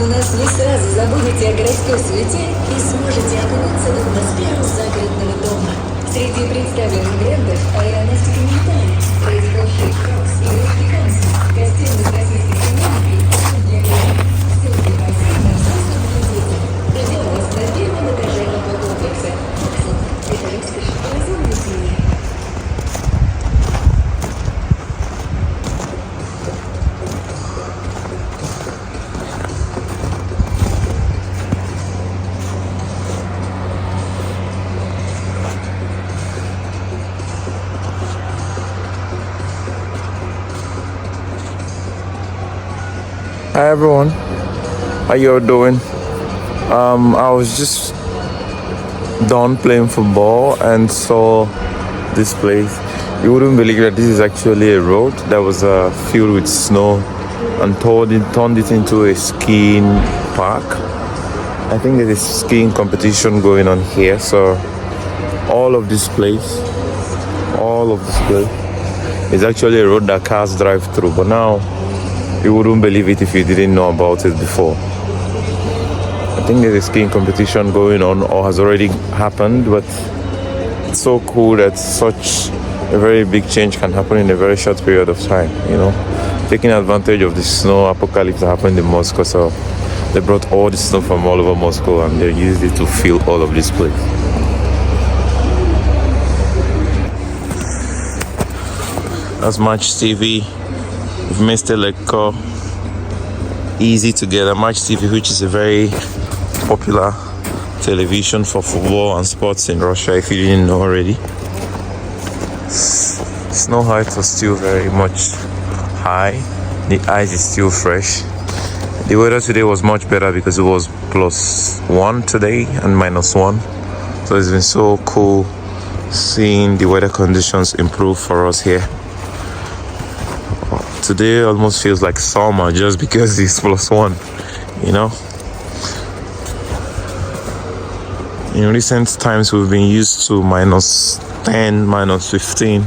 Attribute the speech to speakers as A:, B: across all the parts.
A: У нас не сразу забудете о городской суете и сможете окунуться в атмосферу загородного дома. Среди представленных брендов аэронавтика Милитари, производитель Кросс и Респиканси, гостиный с российской семейкой, для людей, ссылки по ссылкам в соцсетях. Ждем вас на первом этаже нового комплекса. Это роскошь, разумной семьи.
B: Hi everyone, how you all doing? I was just done playing football and saw this place. You wouldn't believe that this is actually a road that was filled with snow and turned it into a skiing park. I think there's a skiing competition going on here, so all of this place is actually a road that cars drive through, but now you wouldn't believe it if you didn't know about it before. I think there's a skiing competition going on or has already happened, but it's so cool that such a very big change can happen in a very short period of time, you know. Taking advantage of the snow apocalypse that happened in Moscow, so they brought all the snow from all over Moscow and they used it to fill all of this place. That's Match TV. We've missed a lecture. Easy to get a Match TV, which is a very popular television for football and sports in Russia, if you didn't know already. Snow heights are still very much high. The ice is still fresh. The weather today was much better because it was +1 today and -1. So it's been so cool seeing the weather conditions improve for us here. Today almost feels like summer just because it's +1, you know. In recent times we've been used to -10, -15,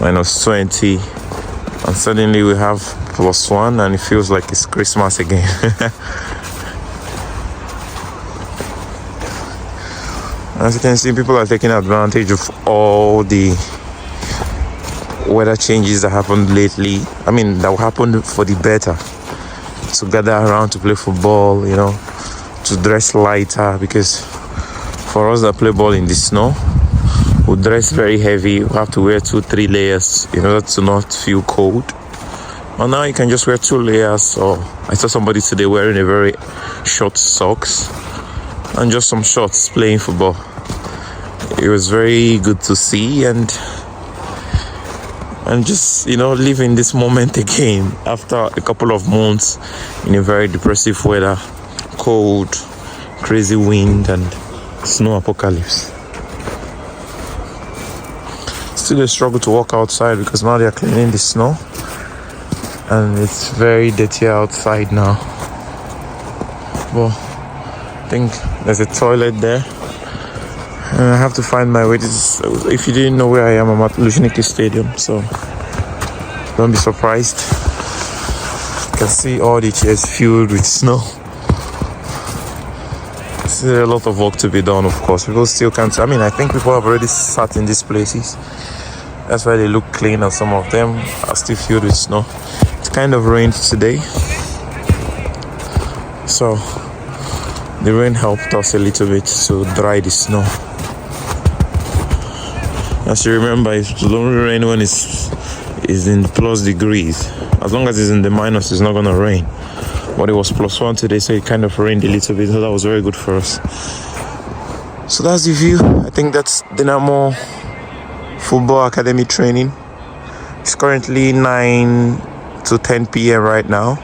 B: -20, and suddenly we have +1 and it feels like it's Christmas again. As you can see, people are taking advantage of all the weather changes that happened lately. I mean, that happened for the better. To gather around to play football, you know, to dress lighter, because for us that play ball in the snow, we dress very heavy. We have to wear 2-3 layers in order to not feel cold. And now you can just wear 2 layers. Or I saw somebody today wearing a very short socks and just some shorts playing football. It was very good to see and just, you know, living this moment again after a couple of months in a very depressive weather, cold, crazy wind and snow apocalypse. Still a struggle to walk outside because now they are cleaning the snow and it's very dirty outside now. Well, I think there's a toilet there. And I have to find my way. If you didn't know where I am, I'm at Luzhniki Stadium, so don't be surprised. You can see all the chairs filled with snow. There's a lot of work to be done, of course. People still can't. I mean, I think people have already sat in these places. That's why they look clean, and some of them are still filled with snow. It kind of rained today, so the rain helped us a little bit to dry the snow. As you remember, it's only rain when it's in plus degrees. As long as it's in the minus, it's not gonna rain. But it was +1 today, so it kind of rained a little bit, so that was very good for us. So that's the view. I think that's Dynamo Football Academy training. It's currently 9 to 10 p.m. right now.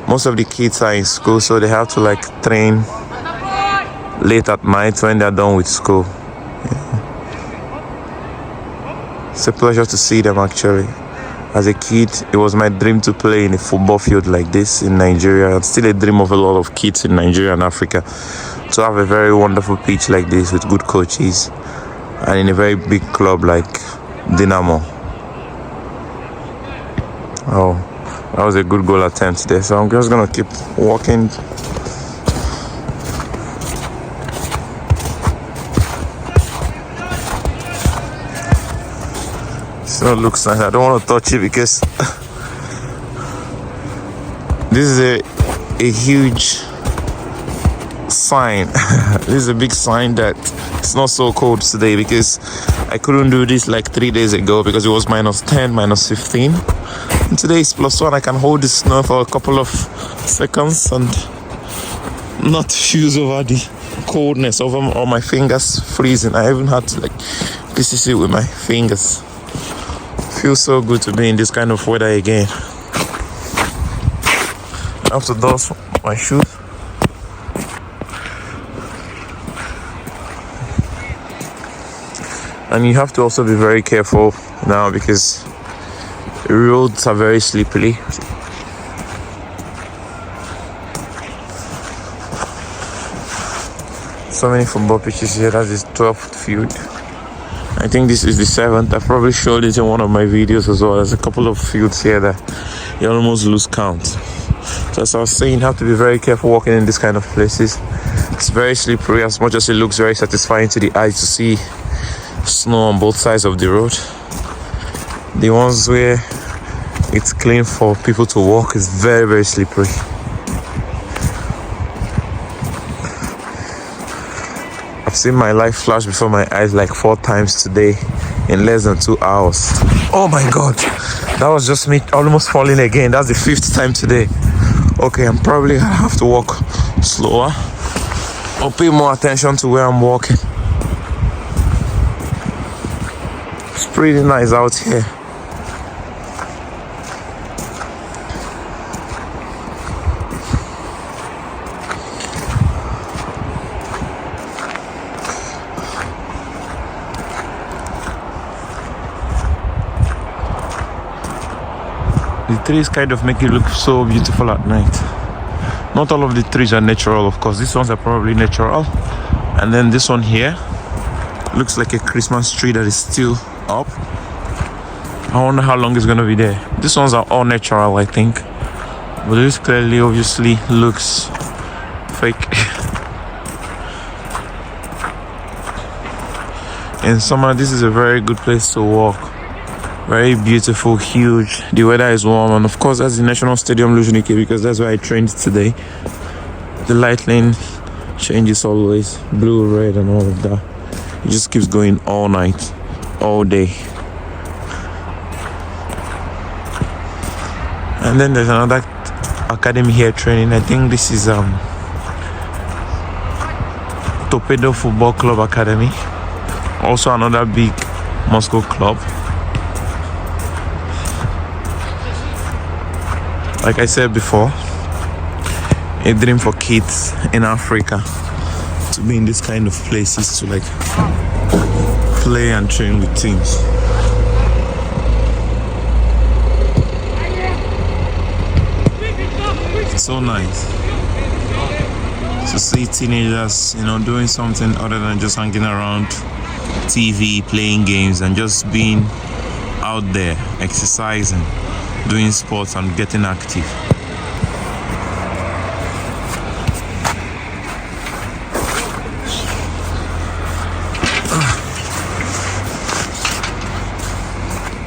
B: Most of the kids are in school, so they have to train late at night when they're done with school. Yeah. It's a pleasure to see them actually. As a kid, it was my dream to play in a football field like this in Nigeria. It's still a dream of a lot of kids in Nigeria and Africa to have a very wonderful pitch like this with good coaches and in a very big club like Dynamo. Oh, That was a good goal attempt there. So I'm just gonna keep walking. So it looks nice. I don't want to touch it because this is a huge sign. This is a big sign that it's not so cold today, because I couldn't do this like 3 days ago because it was -10, -15. And today it's +1. I can hold the snow for a couple of seconds and not fuse over the coldness over all my fingers freezing. I even had to like this it with my fingers. Feels so good to be in this kind of weather again. I have to dust my shoes. And you have to also be very careful now because the roads are very slippery. So many football pitches here. That is 12th field. I think this is the 7th. I probably showed it in one of my videos as well. There's a couple of fields here that you almost lose count. So as I was saying, you have to be very careful walking in this kind of places. It's very slippery, as much as it looks very satisfying to the eye to see snow on both sides of the road. The ones where it's clean for people to walk is very, very slippery. I've seen my life flash before my eyes like 4 times today in less than 2 hours. Oh my God, that was just me almost falling again. That's the 5th time today. Okay, I'm probably gonna have to walk slower or pay more attention to where I'm walking. It's pretty nice out here. The trees kind of make it look so beautiful at night. Not all of the trees are natural, of course. These ones are probably natural. And then this one here looks like a Christmas tree that is still up. I wonder how long it's gonna be there. These ones are all natural, I think. But this clearly, obviously, looks fake. In summer, this is a very good place to walk. Very beautiful, huge. The weather is warm, and of course that's the National Stadium Luzhniki, because that's where I trained today. The lighting changes always, blue, red, and all of that. It just keeps going all night, all day. And then there's another academy here training. I think this is Torpedo Football Club Academy. Also another big Moscow club. Like I said before, a dream for kids in Africa to be in this kind of places to like play and train with teams. It's so nice to see teenagers, doing something other than just hanging around TV, playing games, and just being out there, exercising, doing sports and getting active.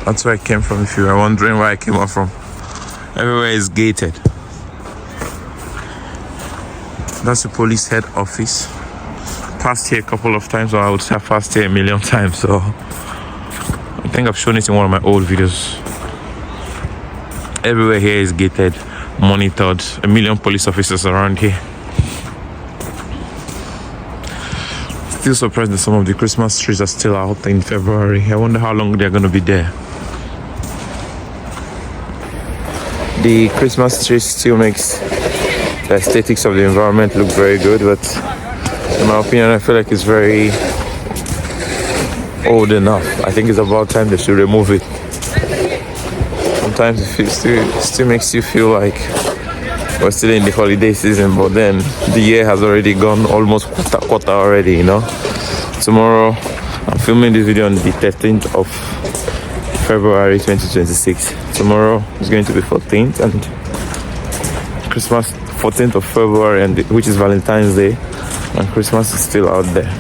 B: That's where I came from, if you are wondering where I came up from. Everywhere is gated. That's the police head office. Passed here a couple of times, or I would say I passed here a million times, so I think I've shown it in one of my old videos. Everywhere here is gated, monitored. A million police officers around here. Still surprised that some of the Christmas trees are still out in February. I wonder how long they're going to be there. The Christmas tree still makes the aesthetics of the environment look very good, but in my opinion, I feel like it's very old enough. I think it's about time they should remove it. Sometimes it still makes you feel like we're still in the holiday season, but then the year has already gone almost quarter already, Tomorrow, I'm filming this video on the 13th of February 2026. tomorrow is going to be 14th, and Christmas 14th of February, and which is Valentine's Day, and Christmas is still out there.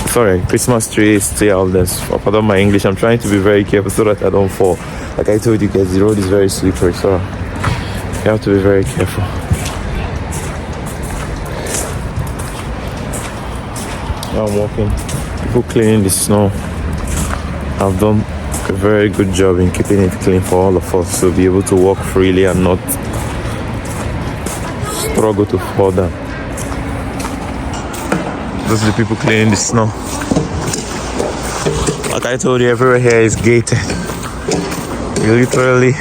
B: Sorry, Christmas tree is still out there. Pardon my English, I'm trying to be very careful so that I don't fall. Like I told you guys, the road is very slippery, so you have to be very careful. Now I'm walking. People cleaning the snow. I've done a very good job in keeping it clean for all of us to be able to walk freely and not struggle to fall down. Those are the people cleaning the snow. Like I told you, everywhere here is gated. You literally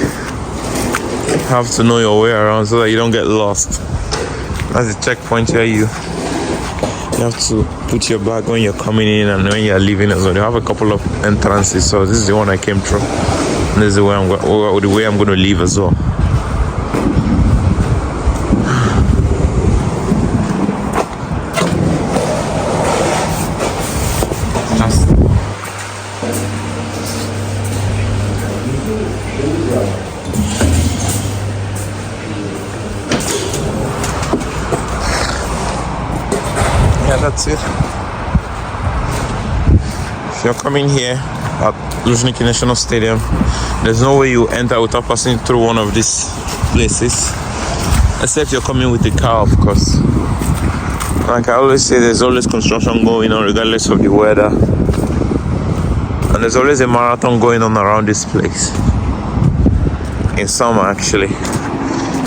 B: have to know your way around so that you don't get lost. That's the checkpoint where you have to put your bag when you're coming in and when you're leaving as well. You have a couple of entrances, so this is the one I came through. And this is the way I'm going to leave as well. Yeah, that's it. If you're coming here at Luzhniki Stadium, there's no way you enter without passing through one of these places, except you're coming with a car, of course. Like I always say, there's always construction going on regardless of the weather, and there's always a marathon going on around this place in summer actually.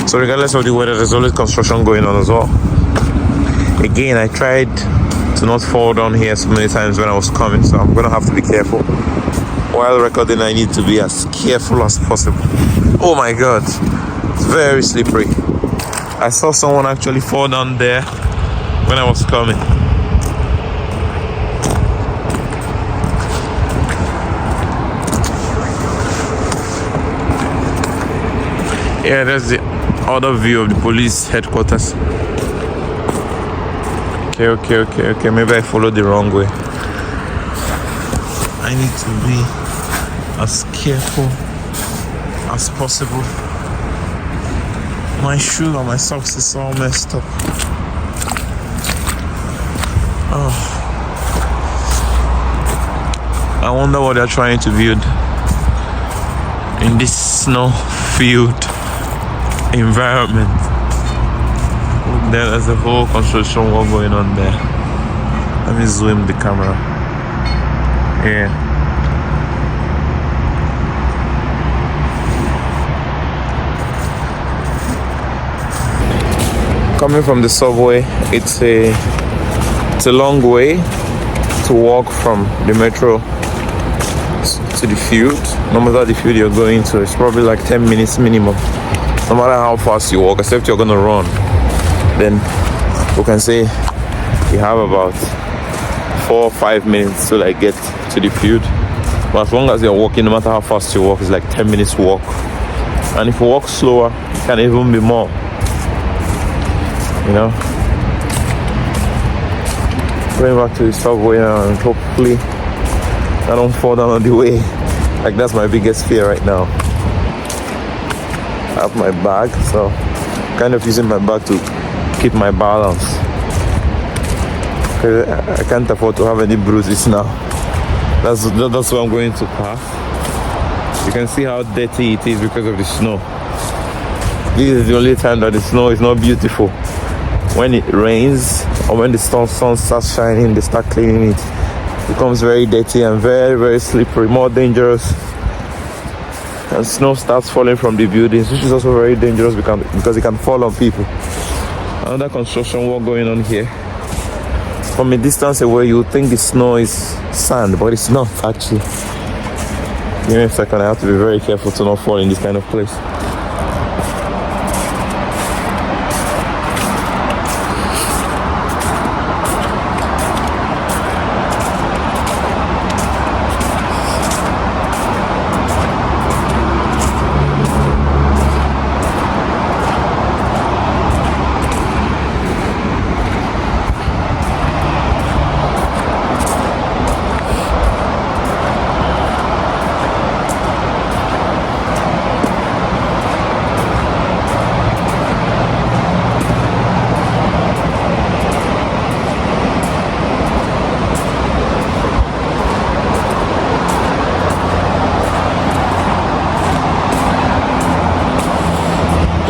B: So regardless of the weather, there's always construction going on as well. Again, I tried to not fall down here so many times when I was coming, so I'm gonna have to be careful. While recording, I need to be as careful as possible. Oh my god, it's very slippery. I saw someone actually fall down there when I was coming. Yeah, that's the other view of the police headquarters. Okay. Maybe I followed the wrong way. I need to be as careful as possible. My shoe and my socks is all messed up. Oh. I wonder what they're trying to build in this snow-filled environment. There's a whole construction work going on there. Let me zoom the camera. Yeah. Coming from the subway, it's a long way to walk from the metro to the field. No matter the field you're going to, it's probably like 10 minutes minimum. No matter how fast you walk, except you're gonna run. Then we can say you have about 4 or 5 minutes to like get to the field. But as long as you're walking, no matter how fast you walk, it's like 10 minutes walk. And if you walk slower, it can even be more. You know? Going back to the subway now, and hopefully I don't fall down on the way. Like that's my biggest fear right now. I have my bag, so kind of using my bag to keep my balance. I can't afford to have any bruises now. That's what I'm going to pass. You can see how dirty it is because of the snow. This is the only time that the snow is not beautiful. When it rains or when the sun starts shining, they start cleaning it. It becomes very dirty and very, very slippery, more dangerous. And snow starts falling from the buildings, which is also very dangerous because it can fall on people. Another construction work going on here. From a distance away, you would think the snow is sand, but it's not actually. Give me a second, I have to be very careful to not fall in this kind of place.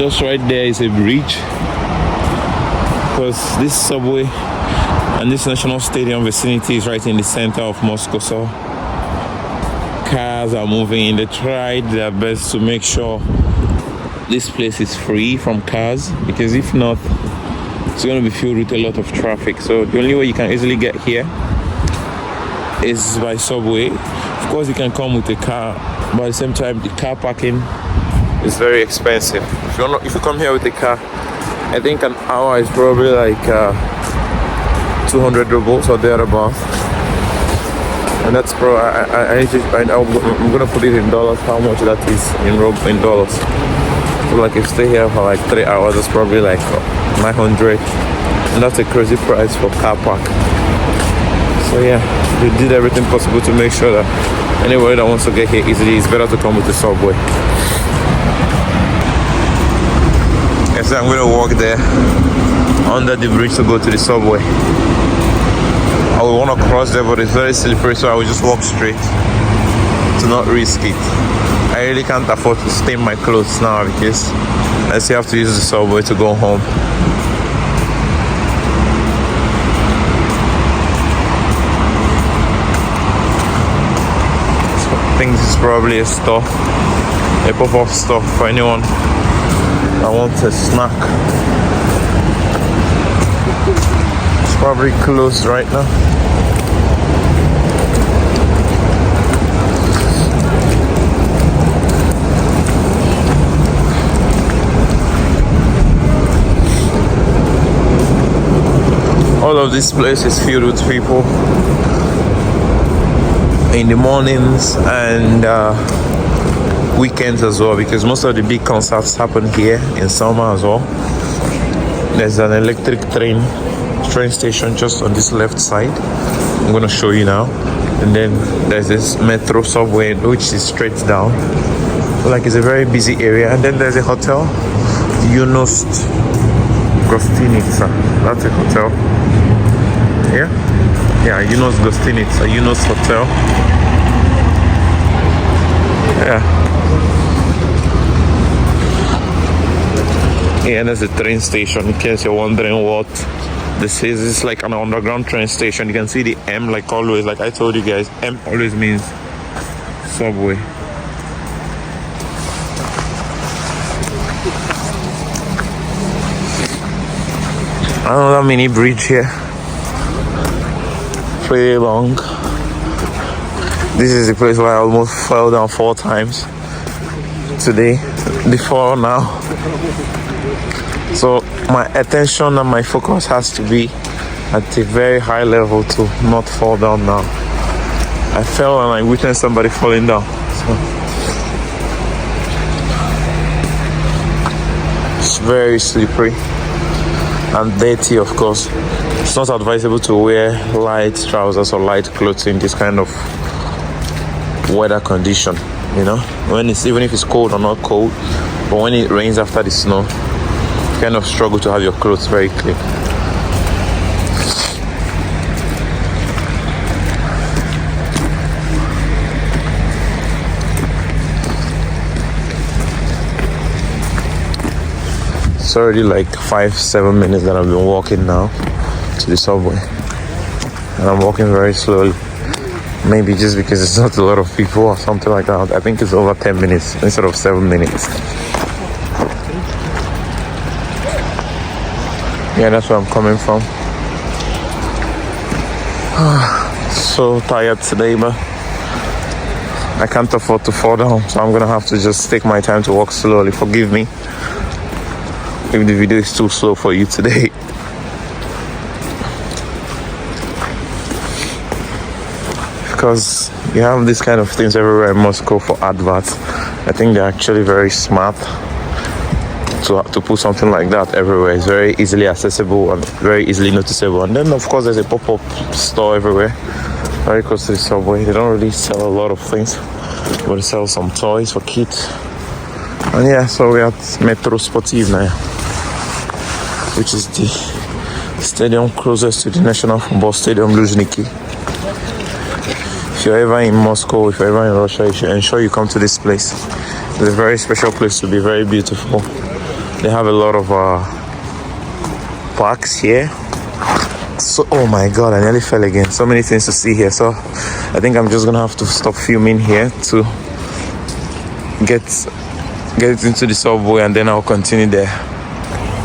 B: Just right there is a bridge, because this subway and this National Stadium vicinity is right in the center of Moscow, so cars are moving. They tried their best to make sure this place is free from cars, because if not, it's going to be filled with a lot of traffic. So the only way you can easily get here is by subway. Of course, you can come with a car, but at the same time, the car parking is very expensive. If you come here with a car, I think an hour is probably like 200 rubles or thereabout. And that's I'm gonna put it in dollars, how much that is in dollars. So like if you stay here for like 3 hours, it's probably like 900, and that's a crazy price for car park. So yeah, they did everything possible to make sure that anybody that wants to get here easily, it's better to come with the subway. Yes, I'm gonna walk there under the bridge to go to the subway. I would want to cross there, but it's very slippery, so I will just walk straight to not risk it. I really can't afford to stain my clothes now, because I still have to use the subway to go home. So I think this is probably a store, a pop-up store for anyone that wants a snack. It's probably closed right now. All of this place is filled with people in the mornings and weekends as well, because most of the big concerts happen here in summer as well. There's an electric train station just on this left side. I'm going to show you now. And then there's this metro subway which is straight down. Like, it's a very busy area. And then there's a hotel, Dirtiest. That's a hotel. Yeah, Yunus Gostinitsa, Yunus Hotel. Yeah, and there's a train station, in case you're wondering what this is. It's like an underground train station. You can see the M, like always, like I told you guys, M always means subway. Another mini bridge here, pretty long. This is the place where I almost fell down 4 times today, before now. So my attention and my focus has to be at a very high level to not fall down now. I fell and I witnessed somebody falling down. So it's very slippery and dirty, of course. It's not advisable to wear light trousers or light clothes in this kind of weather condition, you know, even if it's cold or not cold. But when it rains after the snow, you kind of struggle to have your clothes very clean. It's already like 5-7 minutes that I've been walking now to the subway, and I'm walking very slowly. Maybe just because it's not a lot of people or something like that. I think it's over 10 minutes instead of 7 minutes. Yeah, that's where I'm coming from. So tired today, but I can't afford to fall down, so I'm gonna have to just take my time to walk slowly. Forgive me if the video is too slow for you today. Because you have these kind of things everywhere in Moscow for adverts. I think they're actually very smart to put something like that everywhere. It's very easily accessible and very easily noticeable. And then of course there's a pop-up store everywhere, very close to the subway. They don't really sell a lot of things, but they sell some toys for kids. And yeah, so we're at Metro Sportivnaya, which is the stadium closest to the National Football Stadium, Luzhniki. If you're ever in Moscow, if you're ever in Russia, you should ensure you come to this place. It's a very special place to be, very beautiful. They have a lot of parks here. So, oh my god, I nearly fell again. So many things to see here. So I think I'm just gonna have to stop filming here to get into the subway, and then I'll continue there.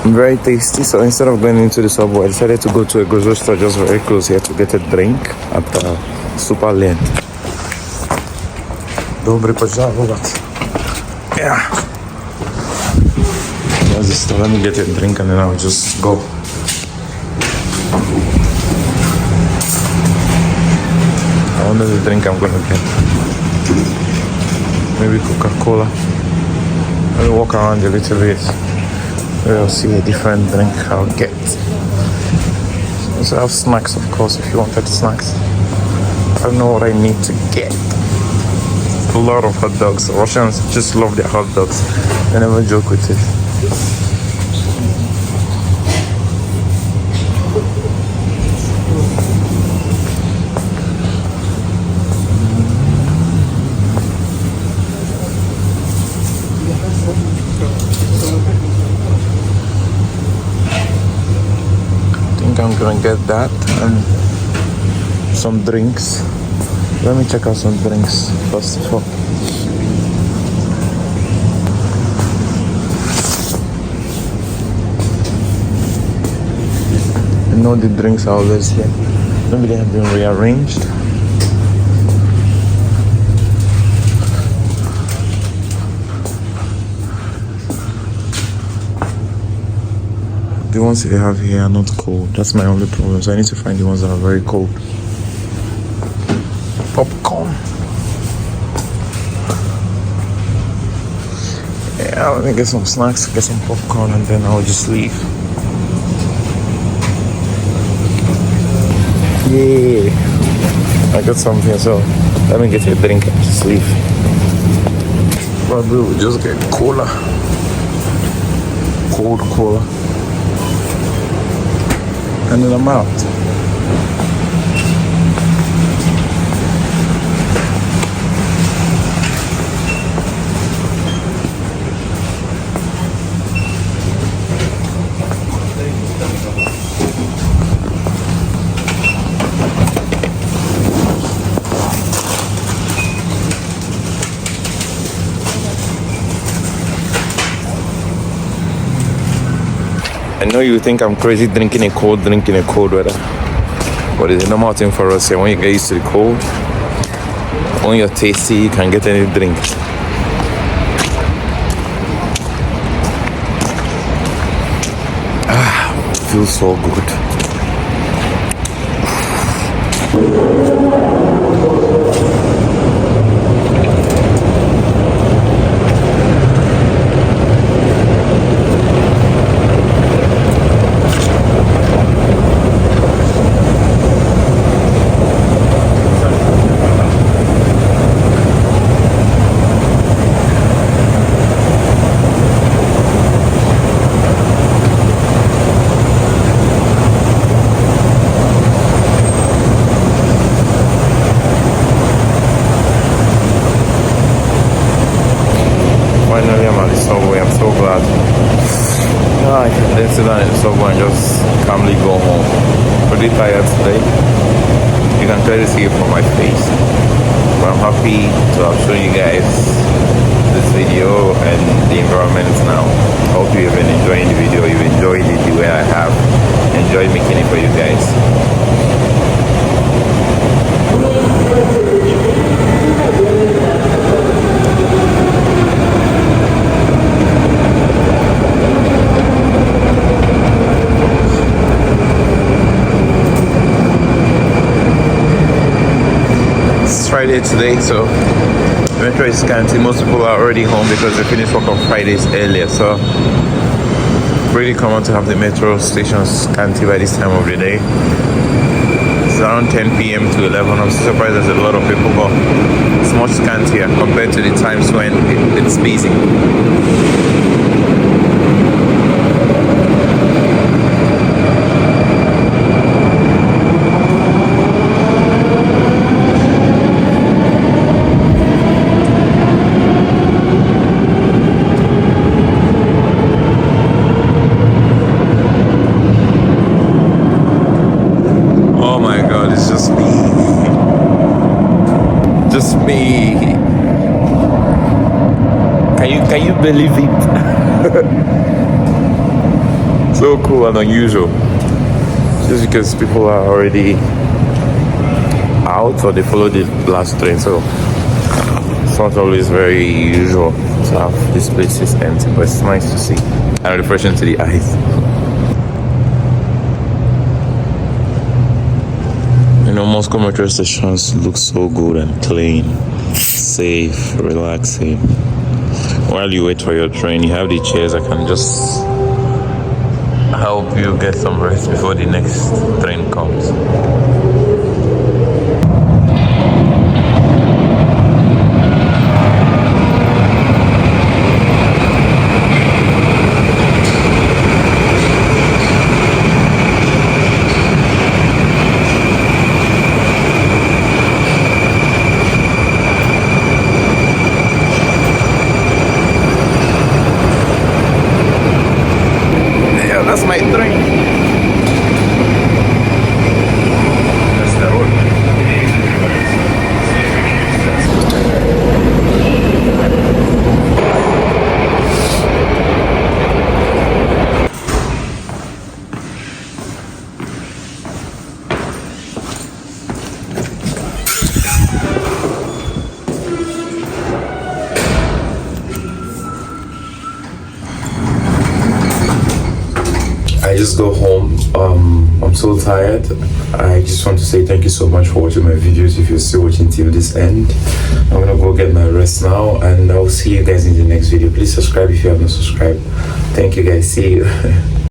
B: Very tasty. So instead of going into the subway, I decided to go to a grocery store just very close here to get a drink at Super Lane. Dobry podziałowat. Yeah. That's the store. Let me get a drink and then I'll just go. I wonder the drink I'm gonna get. Maybe Coca-Cola. Let me walk around a little bit. Maybe I'll see a different drink I'll get. So I have snacks, of course, if you wanted snacks. I don't know what I need to get. A lot of hot dogs. Russians just love their hot dogs. They never joke with it. I'm gonna get that and some drinks. Let me check out some drinks first of all. I know the drinks are always here. Maybe they have been rearranged. The ones they have here are not cold. That's my only problem. So I need to find the ones that are very cold. Popcorn. Yeah, let me get some snacks, get some popcorn, and then I'll just leave. Yeah, I got some here, so let me get a drink and just leave. Probably we'll just get cola. Cold cola. And then I'm out. I know you think I'm crazy drinking a cold drink in a cold weather, but it's a normal thing for us here. When you get used to the cold, when you're tasty, you can get any drink. Feels so good. Finally, I'm at the subway. I'm so glad. I can then sit down in the subway and just calmly go home. Pretty tired today. You can clearly see it from my face. But I'm happy to have shown you guys this video and the environment now. I hope you've been enjoying the video. You've enjoyed it the way I have. Enjoyed making it for you guys. Friday today, so Metro is scanty. Most people are already home because they finish work on Fridays earlier, so really common to have the Metro stations scanty by this time of the day. It's around 10 p.m. to 11. I'm surprised there's a lot of people, but it's much scantier compared to the times when it's busy. me. Can you believe it? So cool and unusual. Just because people are already out or they follow the last train, so it's not always very usual to have these places empty, but it's nice to see and refreshing to the eyes. You know, Moscow metro stations look so good and clean, safe, relaxing. While you wait for your train, you have the chairs that can just help you get some rest before the next train comes. That's my train. That's the road. I just got home. I'm so tired. I just want to say thank you so much for watching my videos. If you're still watching till this end, I'm gonna go get my rest now, and I'll see you guys in the next video. Please subscribe if you have not subscribed. Thank you guys. See you.